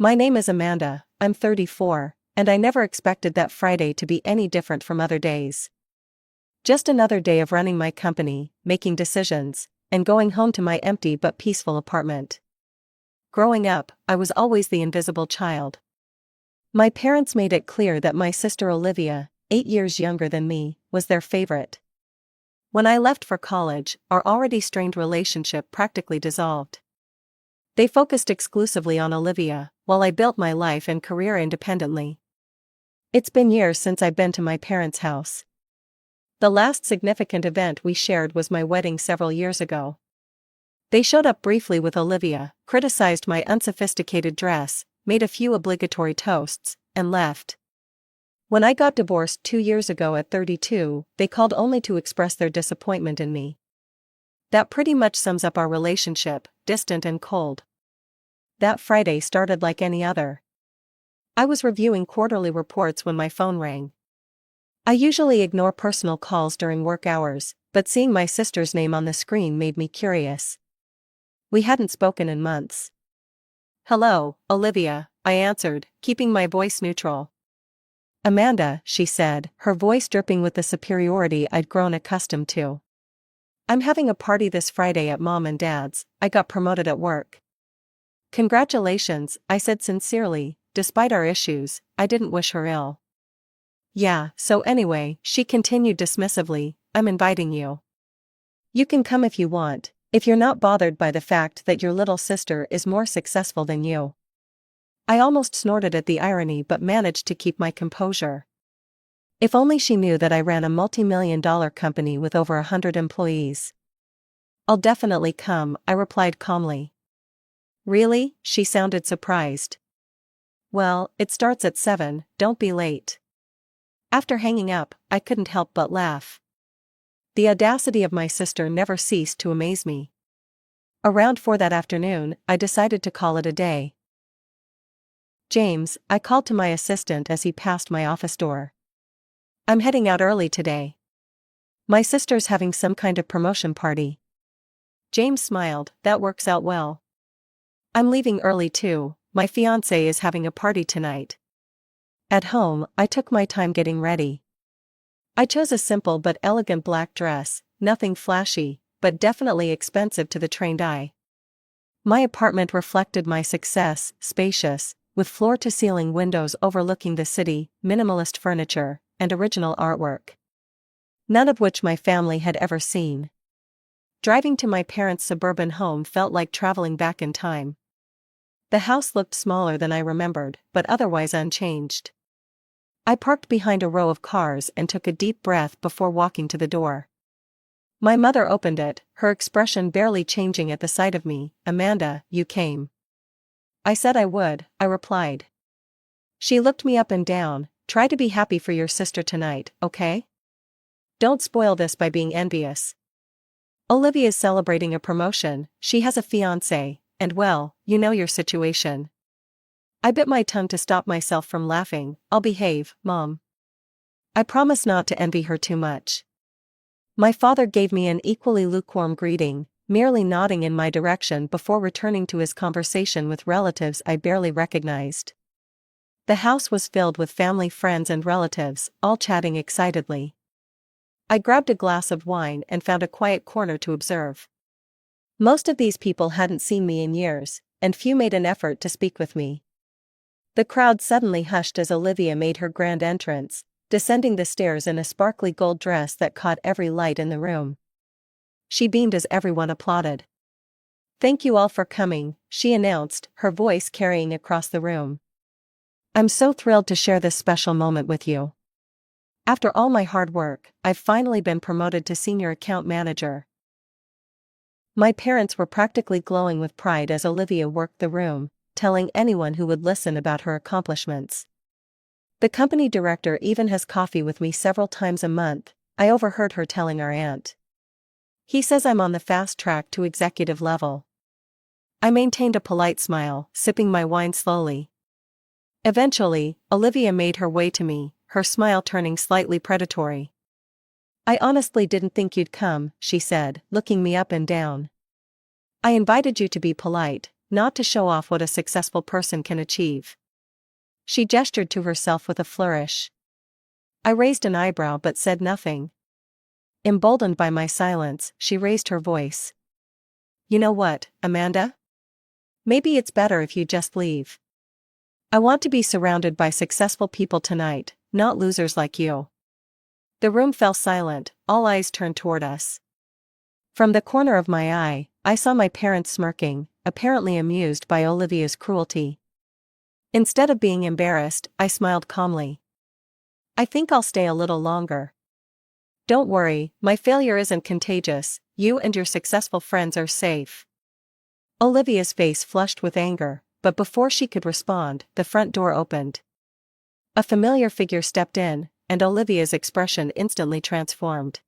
My name is Amanda, I'm 34, and I never expected that Friday to be any different from other days. Just another day of running my company, making decisions, and going home to my empty but peaceful apartment. Growing up, I was always the invisible child. My parents made it clear that my sister Olivia, 8 years younger than me, was their favorite. When I left for college, our already strained relationship practically dissolved. They focused exclusively on Olivia, while I built my life and career independently. It's been years since I've been to my parents' house. The last significant event we shared was my wedding several years ago. They showed up briefly with Olivia, criticized my unsophisticated dress, made a few obligatory toasts, and left. When I got divorced 2 years ago at 32, they called only to express their disappointment in me. That pretty much sums up our relationship, distant and cold. That Friday started like any other. I was reviewing quarterly reports when my phone rang. I usually ignore personal calls during work hours, but seeing my sister's name on the screen made me curious. We hadn't spoken in months. "Hello, Olivia," I answered, keeping my voice neutral. "Amanda," she said, her voice dripping with the superiority I'd grown accustomed to. "I'm having a party this Friday at Mom and Dad's. I got promoted at work." "Congratulations," I said sincerely. Despite our issues, I didn't wish her ill. "Yeah, so anyway," she continued dismissively, "I'm inviting you. You can come if you want, if you're not bothered by the fact that your little sister is more successful than you." I almost snorted at the irony but managed to keep my composure. If only she knew that I ran a multi-million-dollar company with over 100 employees. "I'll definitely come," I replied calmly. "Really?" she sounded surprised. "Well, it starts at 7, don't be late." After hanging up, I couldn't help but laugh. The audacity of my sister never ceased to amaze me. Around 4 that afternoon, I decided to call it a day. "James," I called to my assistant as he passed my office door. "I'm heading out early today. My sister's having some kind of promotion party." James smiled, "That works out well. I'm leaving early too, my fiancé is having a party tonight." At home, I took my time getting ready. I chose a simple but elegant black dress, nothing flashy, but definitely expensive to the trained eye. My apartment reflected my success, spacious, with floor-to-ceiling windows overlooking the city, minimalist furniture, and original artwork. None of which my family had ever seen. Driving to my parents' suburban home felt like traveling back in time. The house looked smaller than I remembered, but otherwise unchanged. I parked behind a row of cars and took a deep breath before walking to the door. My mother opened it, her expression barely changing at the sight of me. "Amanda, you came." "I said I would," I replied. She looked me up and down. "Try to be happy for your sister tonight, okay? Don't spoil this by being envious. Olivia's celebrating a promotion, she has a fiancé, and well, you know your situation." I bit my tongue to stop myself from laughing. "I'll behave, Mom. I promise not to envy her too much." My father gave me an equally lukewarm greeting, merely nodding in my direction before returning to his conversation with relatives I barely recognized. The house was filled with family, friends and relatives, all chatting excitedly. I grabbed a glass of wine and found a quiet corner to observe. Most of these people hadn't seen me in years, and few made an effort to speak with me. The crowd suddenly hushed as Olivia made her grand entrance, descending the stairs in a sparkly gold dress that caught every light in the room. She beamed as everyone applauded. "Thank you all for coming," she announced, her voice carrying across the room. "I'm so thrilled to share this special moment with you. After all my hard work, I've finally been promoted to senior account manager." My parents were practically glowing with pride as Olivia worked the room, telling anyone who would listen about her accomplishments. "The company director even has coffee with me several times a month," I overheard her telling our aunt. "He says I'm on the fast track to executive level." I maintained a polite smile, sipping my wine slowly. Eventually, Olivia made her way to me, her smile turning slightly predatory. "I honestly didn't think you'd come," she said, looking me up and down. "I invited you to be polite, not to show off what a successful person can achieve. She gestured to herself with a flourish. I raised an eyebrow but said nothing. Emboldened by my silence, she raised her voice. You know what, Amanda? Maybe it's better if you just leave. I want to be surrounded by successful people tonight, not losers like you. The room fell silent, all eyes turned toward us. From the corner of my eye, I saw my parents smirking, apparently amused by Olivia's cruelty. Instead of being embarrassed, I smiled calmly. I think I'll stay a little longer. Don't worry, my failure isn't contagious, you and your successful friends are safe. Olivia's face flushed with anger, but before she could respond, the front door opened. A familiar figure stepped in, and Olivia's expression instantly transformed.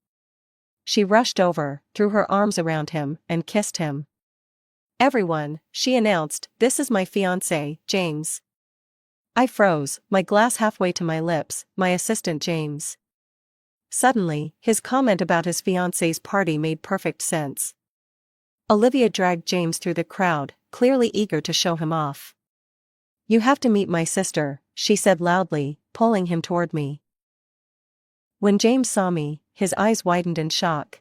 She rushed over, threw her arms around him, and kissed him. Everyone, she announced, this is my fiancé, James. I froze, my glass halfway to my lips, my assistant James. Suddenly, his comment about his fiancé's party made perfect sense. Olivia dragged James through the crowd, clearly eager to show him off. You have to meet my sister, she said loudly, pulling him toward me. When James saw me, his eyes widened in shock.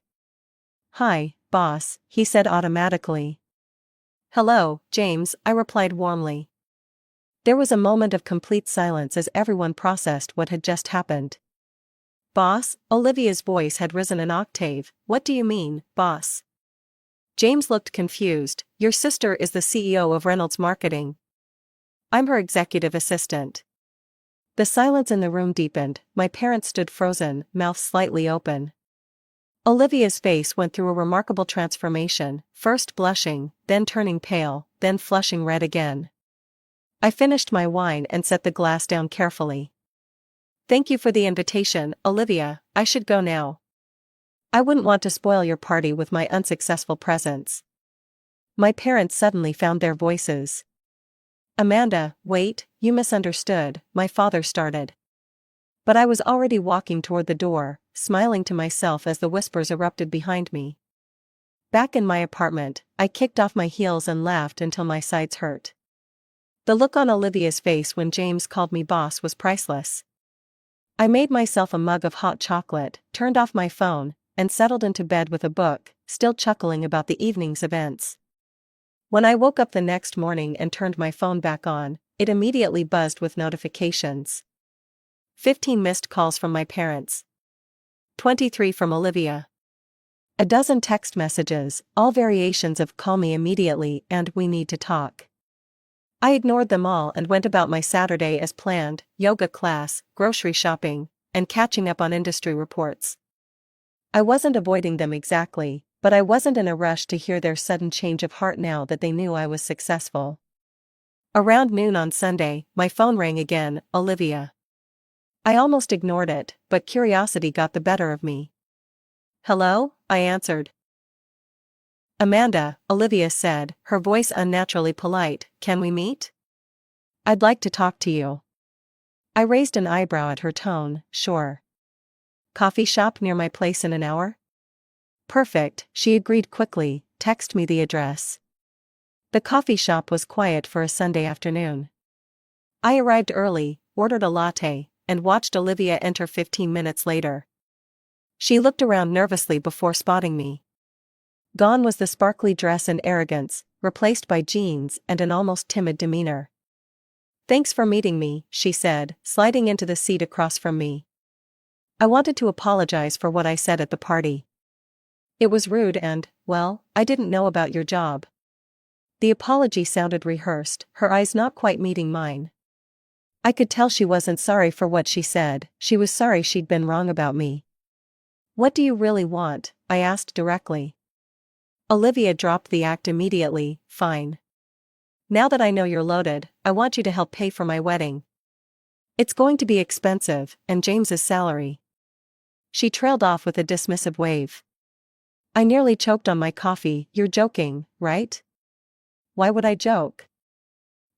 Hi, boss, he said automatically. Hello, James, I replied warmly. There was a moment of complete silence as everyone processed what had just happened. Boss? Olivia's voice had risen an octave. What do you mean, boss? James looked confused. Your sister is the CEO of Reynolds Marketing. I'm her executive assistant. The silence in the room deepened. My parents stood frozen, mouth slightly open. Olivia's face went through a remarkable transformation, first blushing, then turning pale, then flushing red again. I finished my wine and set the glass down carefully. Thank you for the invitation, Olivia, I should go now. I wouldn't want to spoil your party with my unsuccessful presence. My parents suddenly found their voices. Amanda, wait, you misunderstood, my father started. But I was already walking toward the door, smiling to myself as the whispers erupted behind me. Back in my apartment, I kicked off my heels and laughed until my sides hurt. The look on Olivia's face when James called me boss was priceless. I made myself a mug of hot chocolate, turned off my phone, and settled into bed with a book, still chuckling about the evening's events. When I woke up the next morning and turned my phone back on, it immediately buzzed with notifications. 15 missed calls from my parents. 23 from Olivia. A dozen text messages, all variations of call me immediately and we need to talk. I ignored them all and went about my Saturday as planned, yoga class, grocery shopping, and catching up on industry reports. I wasn't avoiding them exactly, but I wasn't in a rush to hear their sudden change of heart now that they knew I was successful. Around noon on Sunday, my phone rang again, Olivia. I almost ignored it, but curiosity got the better of me. Hello? I answered. Amanda, Olivia said, her voice unnaturally polite, can we meet? I'd like to talk to you. I raised an eyebrow at her tone, sure. Coffee shop near my place in an hour? Perfect, she agreed quickly, text me the address. The coffee shop was quiet for a Sunday afternoon. I arrived early, ordered a latte, and watched Olivia enter 15 minutes later. She looked around nervously before spotting me. Gone was the sparkly dress and arrogance, replaced by jeans and an almost timid demeanor. Thanks for meeting me, she said, sliding into the seat across from me. I wanted to apologize for what I said at the party. It was rude and, well, I didn't know about your job. The apology sounded rehearsed, her eyes not quite meeting mine. I could tell she wasn't sorry for what she said, she was sorry she'd been wrong about me. What do you really want? I asked directly. Olivia dropped the act immediately, fine. Now that I know you're loaded, I want you to help pay for my wedding. It's going to be expensive, and James's salary. She trailed off with a dismissive wave. I nearly choked on my coffee. You're joking, right? Why would I joke?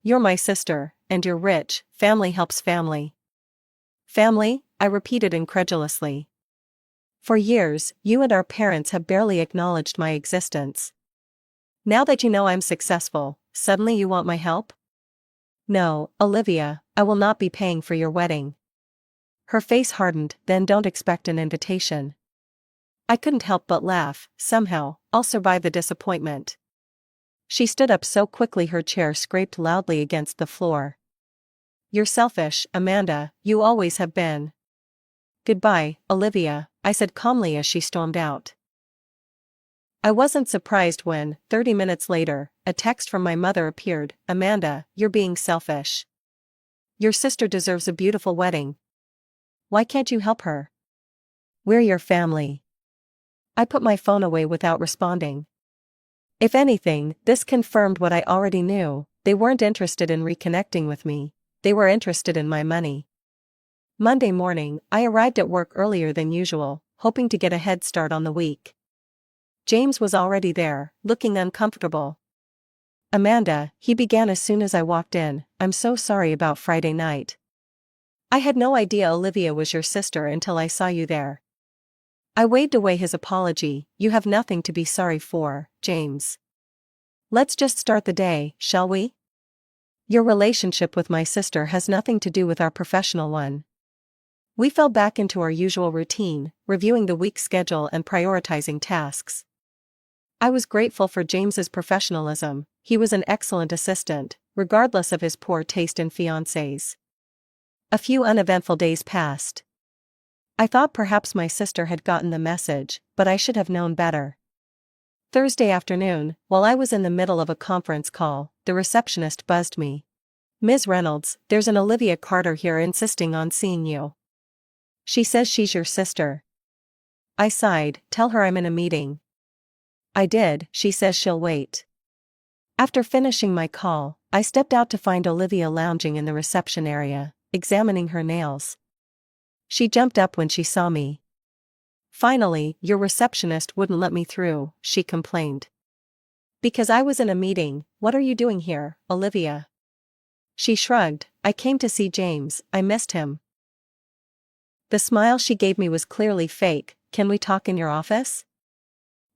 You're my sister, and you're rich, family helps family. Family? I repeated incredulously. For years, you and our parents have barely acknowledged my existence. Now that you know I'm successful, suddenly you want my help? No, Olivia, I will not be paying for your wedding. Her face hardened. Then don't expect an invitation. I couldn't help but laugh. Somehow, I'll survive the disappointment. She stood up so quickly her chair scraped loudly against the floor. You're selfish, Amanda, you always have been. Goodbye, Olivia, I said calmly as she stormed out. I wasn't surprised when, 30 minutes later, a text from my mother appeared. Amanda, you're being selfish. Your sister deserves a beautiful wedding. Why can't you help her? We're your family. I put my phone away without responding. If anything, this confirmed what I already knew. They weren't interested in reconnecting with me. They were interested in my money. Monday morning, I arrived at work earlier than usual, hoping to get a head start on the week. James was already there, looking uncomfortable. Amanda, he began as soon as I walked in, I'm so sorry about Friday night. I had no idea Olivia was your sister until I saw you there. I waved away his apology. You have nothing to be sorry for, James. Let's just start the day, shall we? Your relationship with my sister has nothing to do with our professional one. We fell back into our usual routine, reviewing the week's schedule and prioritizing tasks. I was grateful for James's professionalism. He was an excellent assistant, regardless of his poor taste in fiancés. A few uneventful days passed. I thought perhaps my sister had gotten the message, but I should have known better. Thursday afternoon, while I was in the middle of a conference call, the receptionist buzzed me. Ms. Reynolds, there's an Olivia Carter here insisting on seeing you. She says she's your sister. I sighed. Tell her I'm in a meeting. I did. She says she'll wait. After finishing my call, I stepped out to find Olivia lounging in the reception area, examining her nails. She jumped up when she saw me. Finally, your receptionist wouldn't let me through, she complained. Because I was in a meeting. What are you doing here, Olivia? She shrugged. I came to see James, I missed him. The smile she gave me was clearly fake. Can we talk in your office?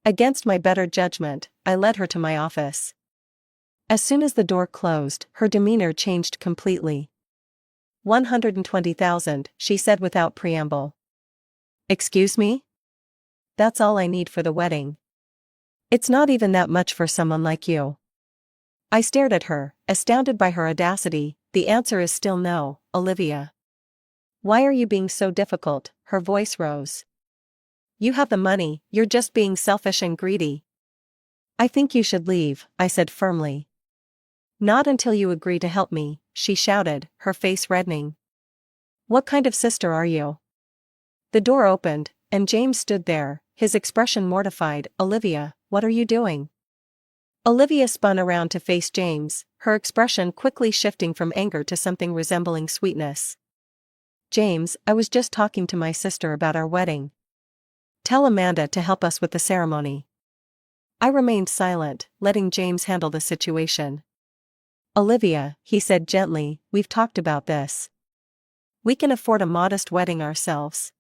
Against my better judgment, I led her to my office. As soon as the door closed, her demeanor changed completely. 120,000, she said without preamble. Excuse me? That's all I need for the wedding. It's not even that much for someone like you. I stared at her, astounded by her audacity. The answer is still no, Olivia. Why are you being so difficult? Her voice rose. You have the money, you're just being selfish and greedy. I think you should leave, I said firmly. Not until you agree to help me, she shouted, her face reddening. What kind of sister are you? The door opened, and James stood there, his expression mortified. Olivia, what are you doing? Olivia spun around to face James, her expression quickly shifting from anger to something resembling sweetness. James, I was just talking to my sister about our wedding. Tell Amanda to help us with the ceremony. I remained silent, letting James handle the situation. Olivia, he said gently, we've talked about this. We can afford a modest wedding ourselves.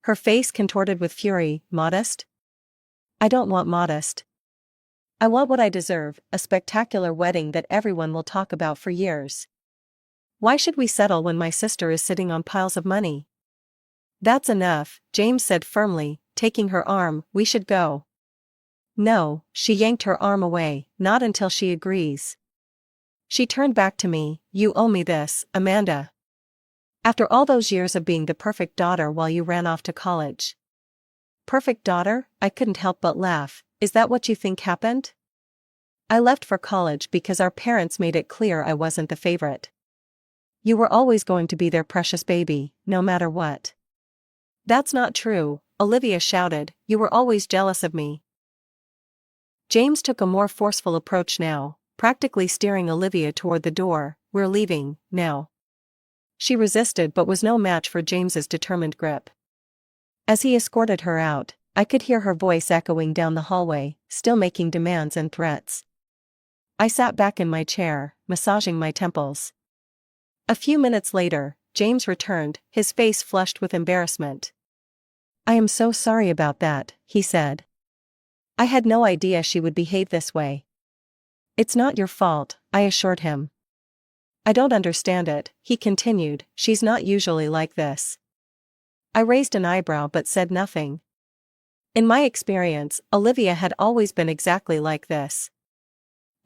Her face contorted with fury. Modest? I don't want modest. I want what I deserve, a spectacular wedding that everyone will talk about for years. Why should we settle when my sister is sitting on piles of money? That's enough, James said firmly, taking her arm. We should go. No, she yanked her arm away. Not until she agrees. She turned back to me. You owe me this, Amanda. After all those years of being the perfect daughter while you ran off to college. Perfect daughter? I couldn't help but laugh. Is that what you think happened? I left for college because our parents made it clear I wasn't the favorite. You were always going to be their precious baby, no matter what. That's not true, Olivia shouted. You were always jealous of me. James took a more forceful approach now, practically steering Olivia toward the door. We're leaving, now. She resisted but was no match for James's determined grip. As he escorted her out, I could hear her voice echoing down the hallway, still making demands and threats. I sat back in my chair, massaging my temples. A few minutes later, James returned, his face flushed with embarrassment. I am so sorry about that, he said. I had no idea she would behave this way. It's not your fault, I assured him. I don't understand it, he continued, she's not usually like this. I raised an eyebrow but said nothing. In my experience, Olivia had always been exactly like this.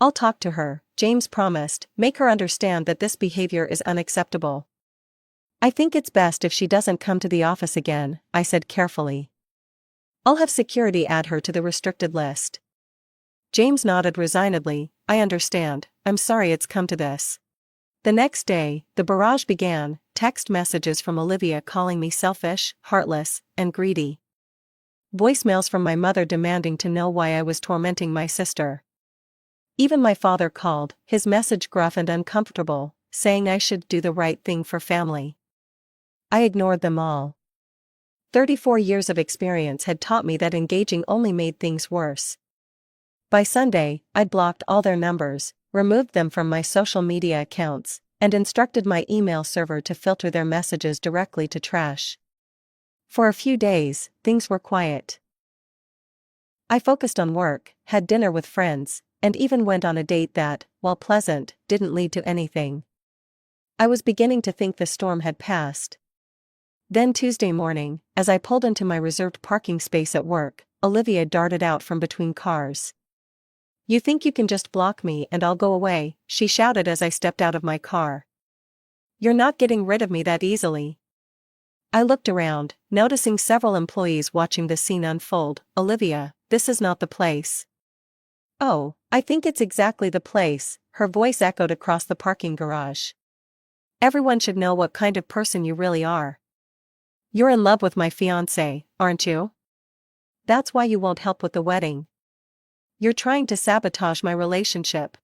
I'll talk to her, James promised, make her understand that this behavior is unacceptable. I think it's best if she doesn't come to the office again, I said carefully. I'll have security add her to the restricted list. James nodded resignedly, I understand, I'm sorry it's come to this. The next day, the barrage began, text messages from Olivia calling me selfish, heartless, and greedy. Voicemails from my mother demanding to know why I was tormenting my sister. Even my father called, his message gruff and uncomfortable, saying I should do the right thing for family. I ignored them all. 34 years of experience had taught me that engaging only made things worse. By Sunday, I'd blocked all their numbers, removed them from my social media accounts, and instructed my email server to filter their messages directly to trash. For a few days, things were quiet. I focused on work, had dinner with friends, and even went on a date that, while pleasant, didn't lead to anything. I was beginning to think the storm had passed. Then Tuesday morning, as I pulled into my reserved parking space at work, Olivia darted out from between cars. You think you can just block me and I'll go away, she shouted as I stepped out of my car. You're not getting rid of me that easily. I looked around, noticing several employees watching the scene unfold. Olivia, this is not the place. Oh, I think it's exactly the place, her voice echoed across the parking garage. Everyone should know what kind of person you really are. You're in love with my fiancé, aren't you? That's why you won't help with the wedding. You're trying to sabotage my relationship.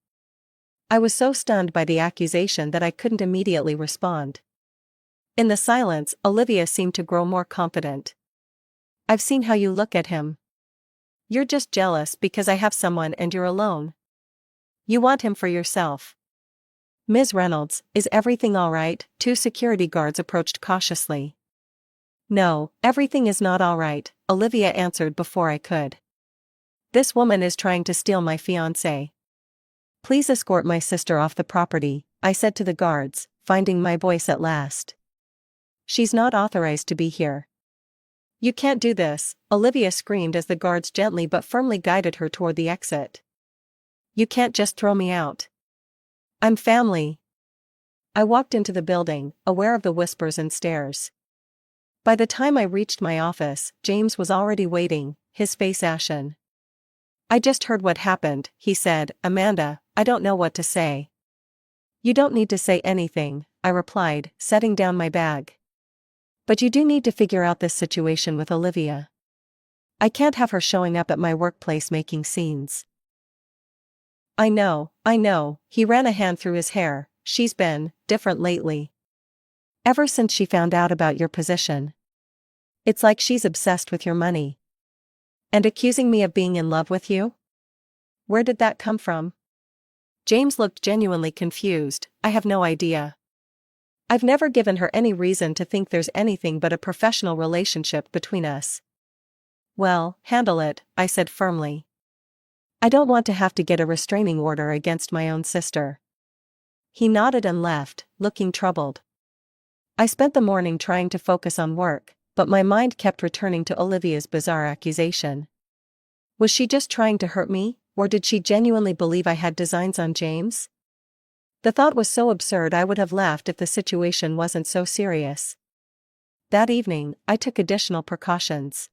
I was so stunned by the accusation that I couldn't immediately respond. In the silence, Olivia seemed to grow more confident. I've seen how you look at him. You're just jealous because I have someone and you're alone. You want him for yourself. Ms. Reynolds, is everything all right? Two security guards approached cautiously. No, everything is not all right, Olivia answered before I could. This woman is trying to steal my fiancé. Please escort my sister off the property, I said to the guards, finding my voice at last. She's not authorized to be here. You can't do this, Olivia screamed as the guards gently but firmly guided her toward the exit. You can't just throw me out. I'm family. I walked into the building, aware of the whispers and stares. By the time I reached my office, James was already waiting, his face ashen. I just heard what happened, he said. Amanda, I don't know what to say. You don't need to say anything, I replied, setting down my bag. But you do need to figure out this situation with Olivia. I can't have her showing up at my workplace making scenes. I know, he ran a hand through his hair, she's been different lately. Ever since she found out about your position. It's like she's obsessed with your money. And accusing me of being in love with you? Where did that come from? James looked genuinely confused. I have no idea. I've never given her any reason to think there's anything but a professional relationship between us. Well, handle it, I said firmly. I don't want to have to get a restraining order against my own sister. He nodded and left, looking troubled. I spent the morning trying to focus on work, but my mind kept returning to Olivia's bizarre accusation. Was she just trying to hurt me, or did she genuinely believe I had designs on James? The thought was so absurd I would have laughed if the situation wasn't so serious. That evening, I took additional precautions.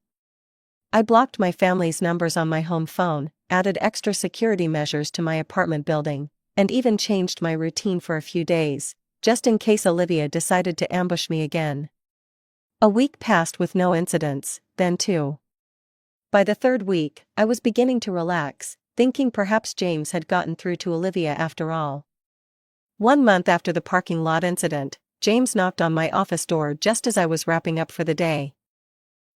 I blocked my family's numbers on my home phone, added extra security measures to my apartment building, and even changed my routine for a few days, just in case Olivia decided to ambush me again. A week passed with no incidents, then two. By the third week, I was beginning to relax, thinking perhaps James had gotten through to Olivia after all. 1 month after the parking lot incident, James knocked on my office door just as I was wrapping up for the day.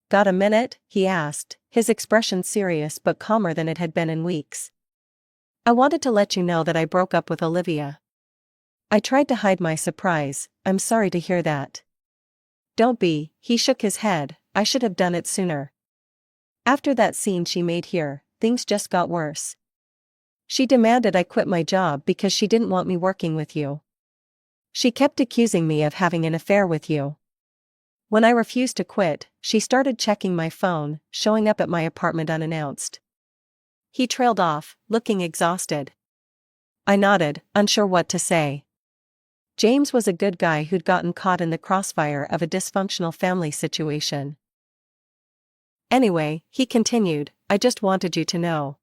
Got a minute? He asked, his expression serious but calmer than it had been in weeks. I wanted to let you know that I broke up with Olivia. I tried to hide my surprise. I'm sorry to hear that. Don't be, he shook his head, I should have done it sooner. After that scene she made here, things just got worse. She demanded I quit my job because she didn't want me working with you. She kept accusing me of having an affair with you. When I refused to quit, she started checking my phone, showing up at my apartment unannounced. He trailed off, looking exhausted. I nodded, unsure what to say. James was a good guy who'd gotten caught in the crossfire of a dysfunctional family situation. Anyway, he continued, I just wanted you to know.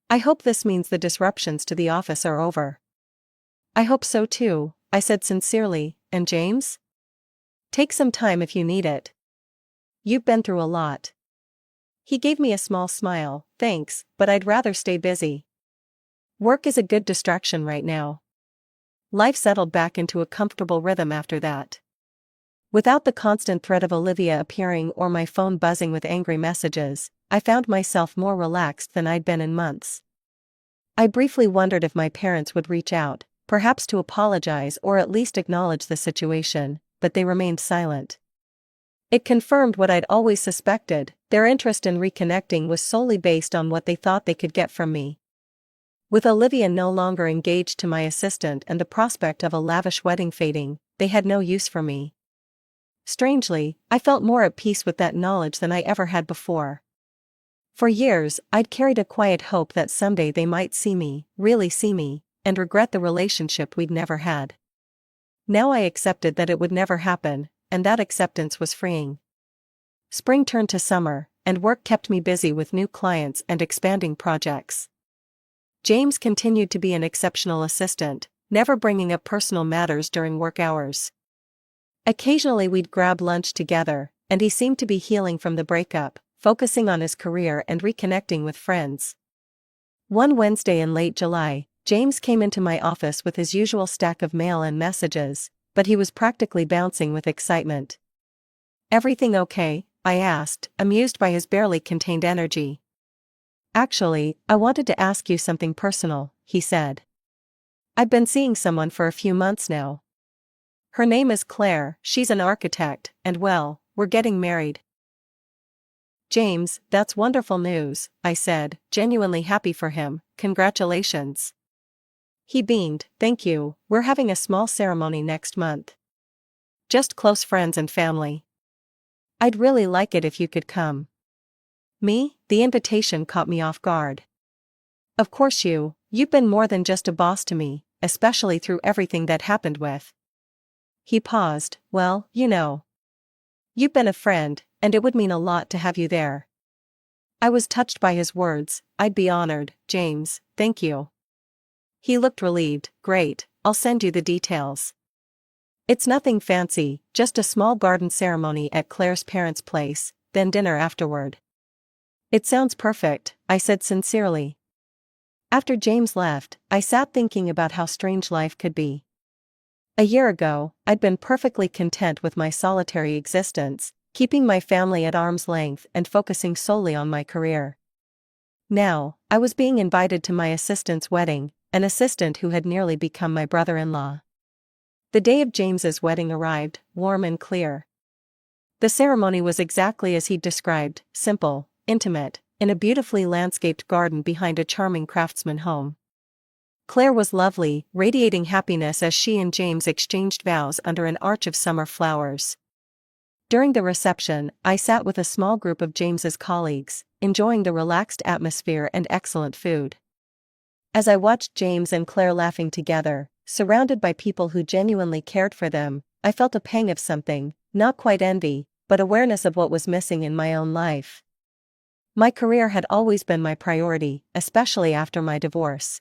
I hope this means the disruptions to the office are over. I hope so too, I said sincerely, and James? Take some time if you need it. You've been through a lot. He gave me a small smile, thanks, but I'd rather stay busy. Work is a good distraction right now. Life settled back into a comfortable rhythm after that. Without the constant threat of Olivia appearing or my phone buzzing with angry messages, I found myself more relaxed than I'd been in months. I briefly wondered if my parents would reach out, perhaps to apologize or at least acknowledge the situation, but they remained silent. It confirmed what I'd always suspected, their interest in reconnecting was solely based on what they thought they could get from me. With Olivia no longer engaged to my assistant and the prospect of a lavish wedding fading, they had no use for me. Strangely, I felt more at peace with that knowledge than I ever had before. For years, I'd carried a quiet hope that someday they might see me, really see me, and regret the relationship we'd never had. Now I accepted that it would never happen, and that acceptance was freeing. Spring turned to summer, and work kept me busy with new clients and expanding projects. James continued to be an exceptional assistant, never bringing up personal matters during work hours. Occasionally we'd grab lunch together, and he seemed to be healing from the breakup, focusing on his career and reconnecting with friends. One Wednesday in late July, James came into my office with his usual stack of mail and messages, but he was practically bouncing with excitement. Everything okay? I asked, amused by his barely contained energy. Actually, I wanted to ask you something personal, he said. I've been seeing someone for a few months now. Her name is Claire, she's an architect, and well, we're getting married. James, that's wonderful news, I said, genuinely happy for him, congratulations. He beamed, thank you, we're having a small ceremony next month. Just close friends and family. I'd really like it if you could come. Me? The invitation caught me off guard. Of course you've been more than just a boss to me, especially through everything that happened with. He paused, well, you know. You've been a friend, and it would mean a lot to have you there. I was touched by his words, I'd be honored, James, thank you. He looked relieved, great, I'll send you the details. It's nothing fancy, just a small garden ceremony at Claire's parents' place, then dinner afterward. It sounds perfect, I said sincerely. After James left, I sat thinking about how strange life could be. A year ago, I'd been perfectly content with my solitary existence, keeping my family at arm's length and focusing solely on my career. Now, I was being invited to my assistant's wedding, an assistant who had nearly become my brother-in-law. The day of James's wedding arrived, warm and clear. The ceremony was exactly as he'd described, simple, intimate, in a beautifully landscaped garden behind a charming craftsman home. Claire was lovely, radiating happiness as she and James exchanged vows under an arch of summer flowers. During the reception, I sat with a small group of James's colleagues, enjoying the relaxed atmosphere and excellent food. As I watched James and Claire laughing together, surrounded by people who genuinely cared for them, I felt a pang of something, not quite envy, but awareness of what was missing in my own life. My career had always been my priority, especially after my divorce.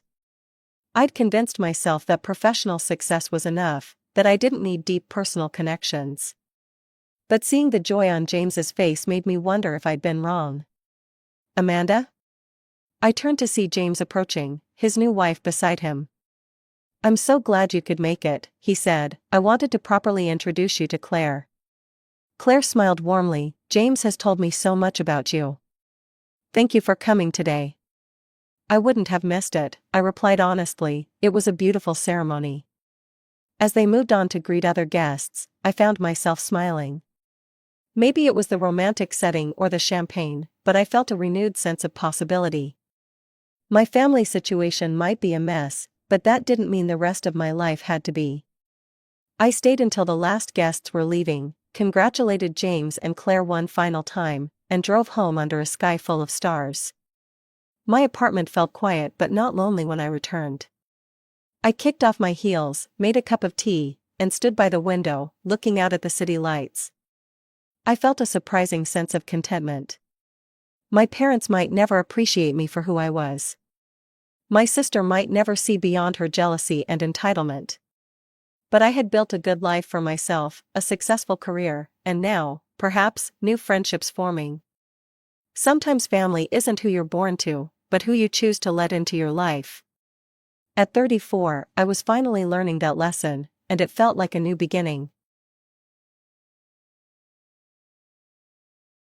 I'd convinced myself that professional success was enough, that I didn't need deep personal connections. But seeing the joy on James's face made me wonder if I'd been wrong. Amanda? I turned to see James approaching, his new wife beside him. I'm so glad you could make it, he said, I wanted to properly introduce you to Claire. Claire smiled warmly, James has told me so much about you. Thank you for coming today. I wouldn't have missed it, I replied honestly, it was a beautiful ceremony. As they moved on to greet other guests, I found myself smiling. Maybe it was the romantic setting or the champagne, but I felt a renewed sense of possibility. My family situation might be a mess, but that didn't mean the rest of my life had to be. I stayed until the last guests were leaving, congratulated James and Claire one final time, and drove home under a sky full of stars. My apartment felt quiet but not lonely when I returned. I kicked off my heels, made a cup of tea, and stood by the window, looking out at the city lights. I felt a surprising sense of contentment. My parents might never appreciate me for who I was. My sister might never see beyond her jealousy and entitlement. But I had built a good life for myself, a successful career, and now, perhaps, new friendships forming. Sometimes family isn't who you're born to, but who you choose to let into your life. At 34, I was finally learning that lesson, and it felt like a new beginning.